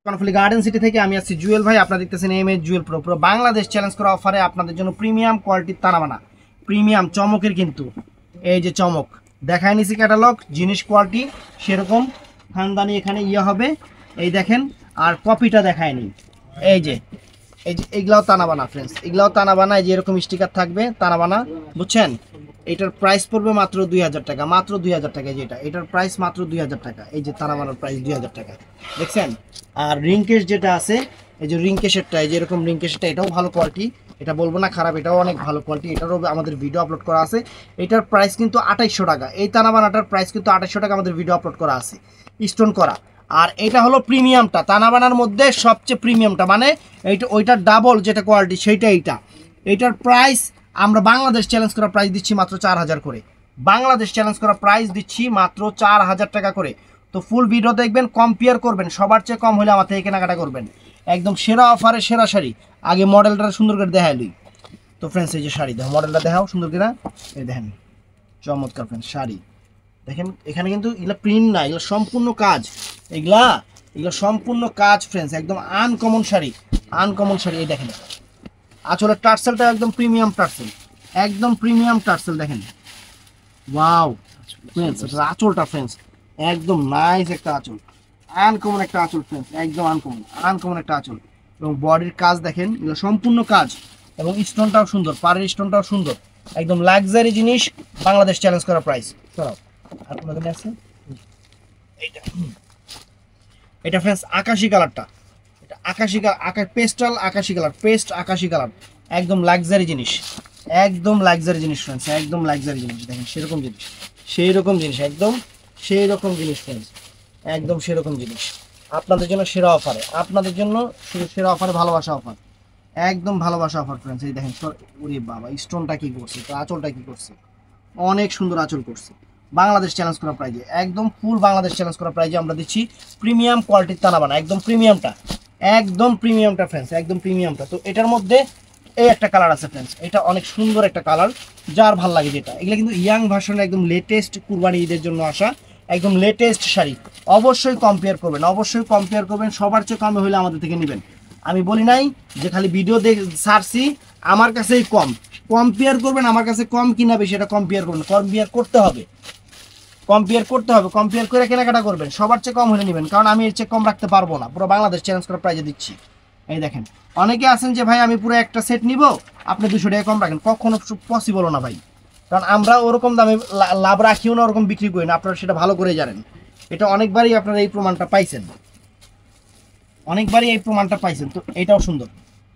Karnaphuli garden city থেকে আমি আছি জুয়েল ভাই। আপনারা দেখতেছেন এমএস জুয়েল প্রো। পুরো বাংলাদেশ চ্যালেঞ্জ করা অফারে আপনাদের জন্য প্রিমিয়াম কোয়ালিটির তানাবানা, প্রিমিয়াম চমকের, কিন্তু এই যে চমক দেখায় নিছি ক্যাটালগ, জিনিস কোয়ালিটি সেরকম খানদানি এখানে হবে, এই দেখেন। আর কপিটা দেখায়নি, এই যে এগুলাও তানাবানা ফ্রেন্ডস, এগুলাও তানাবানা। এই যে এরকম স্টিকার থাকবে তানাবানা, বুঝছেন। এটার প্রাইস পড়বে মাত্র 2000 টাকা, মাত্র 2000 টাকা। যেটা এটার প্রাইস মাত্র 2000 টাকা। এই যে তানাবানার প্রাইস 2000 টাকা, দেখছেন। আর রিংকেশ যেটা আছে, এই যে রিংকেশেরটা, এই যে এরকম রিংকেশটা, এটাও ভালো কোয়ালিটি, এটা বলবো না খারাপ, এটাও অনেক ভালো কোয়ালিটি। এটারও আমাদের ভিডিও আপলোড করা আছে। এটার প্রাইস কিন্তু 2800 টাকা। এই তানাবানাটার প্রাইস কিন্তু 2800 টাকা, আমাদের ভিডিও আপলোড করা আছে, স্টোন করা। আর এটা হলো প্রিমিয়ামটা, তানাবানার মধ্যে সবচেয়ে প্রিমিয়ামটা, মানে এইটা ওইটার ডাবল যেটা কোয়ালিটি সেইটা এইটা। এইটার প্রাইস আমরা বাংলাদেশ চ্যালেঞ্জ করা প্রাইস দিচ্ছি মাত্র 4000 করে। বাংলাদেশ চ্যালেঞ্জ করা প্রাইস দিচ্ছি মাত্র 4000 টাকা করে। তো ফুল ভিডিও দেখবেন, কম্পেয়ার করবেন, সবার চেয়ে কম হলে আমার থেকে কেনাকাটা করবেন। একদম সেরা অফারে সেরা শাড়ি। আগে মডেলটা সুন্দর করে দেখাইলি তো ফ্রেন্ডস, এই যে শাড়ি দেখো, মডেলটা দেখাও সুন্দর করে, এই দেখেন চমৎকার ফ্রেন্ডস শাড়ি দেখেন। এখানে কিন্তু এগুলো প্রিন্ট না, এগুলো সম্পূর্ণ কাজ, এগুলো সম্পূর্ণ কাজ ফ্রেন্ডস, একদম আনকমন শাড়ি, আনকমন শাড়ি। এই দেখেন আঁচলের টার্সেলটা একদম প্রিমিয়াম টার্সেল, একদম প্রিমিয়াম টার্সেল দেখেন। ওয়াও ফ্রেন্ডস, আঁচলটা ফ্রেন্ডস একদম নাইস একটা আঁচল, আনকমন একটা আঁচল ফ্রেন্ডস, একদম আনকমন একটা আঁচল। এবং বডির কাজ দেখেন, এগুলো সম্পূর্ণ কাজ, এবং স্টোনটাও সুন্দর, পাড়ের স্টোনটাও সুন্দর, একদম লাক্সারি জিনিস। বাংলাদেশ চ্যালেঞ্জ করা প্রাইস। সরাও আর কোনো দিন আছে এইটা, এটা ফ্রেন্ডস আকাশি কালারটা, এটা আকাশি কালার, পেস্টাল আকাশি কালার, পেস্ট আকাশি কালার, একদম লাক্সারি জিনিস, একদম লাক্সারি জিনিস ফ্রেন্ডস, একদম লাক্সারি জিনিস দেখেন। সেরকম জিনিস, সেই রকম জিনিস, একদম সেই রকম জিনিস ফ্রেন্ডস, একদম সেরকম জিনিস। আপনাদের জন্য সেরা অফারে, আপনাদের জন্য সেরা অফারে, ভালোবাসা অফার, একদম ভালোবাসা অফার ফ্রেন্ডস। এই দেখেন, ওরে বাবা স্টোনটা কি করছে, তো আঁচলটা কি করছে, অনেক সুন্দর আঁচল করছে। বাংলাদেশ চ্যালেঞ্জ করা প্রাইজে, একদম ফুল বাংলাদেশ চ্যালেঞ্জ করা প্রাইজে আমরা দিচ্ছি প্রিমিয়াম কোয়ালিটির তানাবানা, একদম প্রিমিয়ামটা, একদম প্রিমিয়ামটা ফ্রেন্ডস, একদম প্রিমিয়ামটা। তো এটার মধ্যে এই একটা কালার আছে ফ্রেন্ডস, এটা অনেক সুন্দর একটা কালার, যার ভাল লাগে যেটা। এগুলো কিন্তু ইয়াং ভার্সনের একদম লেটেস্ট কুরবানি ঈদের জন্য আসা একদম লেটেস্ট শাড়ি। অবশ্যই কম্পেয়ার করবেন, অবশ্যই কম্পেয়ার করবেন, সবার চেয়ে কমে হলে আমাদের থেকে নেবেন। আমি বলি নাই যে খালি ভিডিও দেখে ছাড়ছি আমার কাছেই কম, কম্পেয়ার করবেন, আমার কাছে কম কিনা বেশি এটা কম্পেয়ার করবেন, কম্পেয়ার করতে হবে, কম্পেয়ার করতে হবে, কম্পেয়ার করে কেনাকাটা করবেন, সবার চেয়ে কম হলে নেবেন, কারণ আমি এর চেয়ে কম রাখতে পারবো না। পুরো বাংলাদেশ চ্যালেঞ্জ করা প্রাইজে দিচ্ছি। এই দেখেন, অনেকে আছেন যে ভাই আমি পুরো একটা সেট নিব, আপনি 200 টাকা কম রাখেন, কখনো পসিবল না ভাই, কারণ আমরা ওরকম দামে লাভ রাখিও না, ওরকম বিক্রি করি না, আপনারা সেটা ভালো করে জানেন। এটা অনেকবারই আপনারা এই প্রমাণটা পাইছেন, অনেকবারই এই প্রমাণটা পাইছেন। তো এটাও সুন্দর,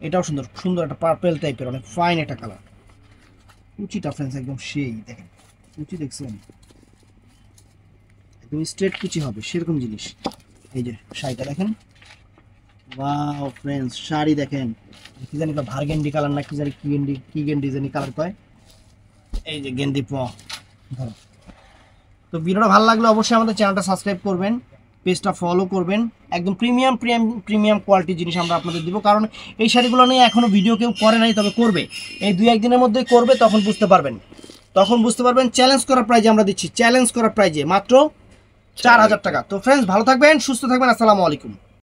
এটাও সুন্দর, সুন্দর একটা পার্পেল টাইপের, অনেক ফাইন একটা কালার। কুচিটা ফ্রেন্ডস একদম সেই দেখেন, কুচি দেখছেন, একদম স্ট্রেট কুচি হবে সেরকম জিনিস। এই যে শাড়িটা দেখেন, ওয়াও ফ্রেন্ডস শাড়ি দেখেন, কি জানি ভার্গেন্ডি কালার না কি জানি, কি গেন্ডি জানি কালার কয়, এই যে গেন্ডি ধরো। তো ভিডিওটা ভালো লাগলে অবশ্যই আমাদের চ্যানেলটা সাবস্ক্রাইব করবেন, পেজটা ফলো করবেন। একদম প্রিমিয়াম প্রিমিয়াম কোয়ালিটি জিনিস আমরা আপনাদের দিব, কারণ এই শাড়িগুলো নিয়ে এখনও ভিডিও কেউ করে নাই, তবে করবে, এই 2-1 দিনের মধ্যেই করবে, তখন বুঝতে পারবেন, তখন বুঝতে পারবেন। চ্যালেঞ্জ করার প্রাইজে আমরা দিচ্ছি, চ্যালেঞ্জ করার প্রাইজে মাত্র 4000 টাকা। তো ফ্রেন্ডস ভালো থাকবেন, সুস্থ থাকবেন, আসসালামু আলাইকুম।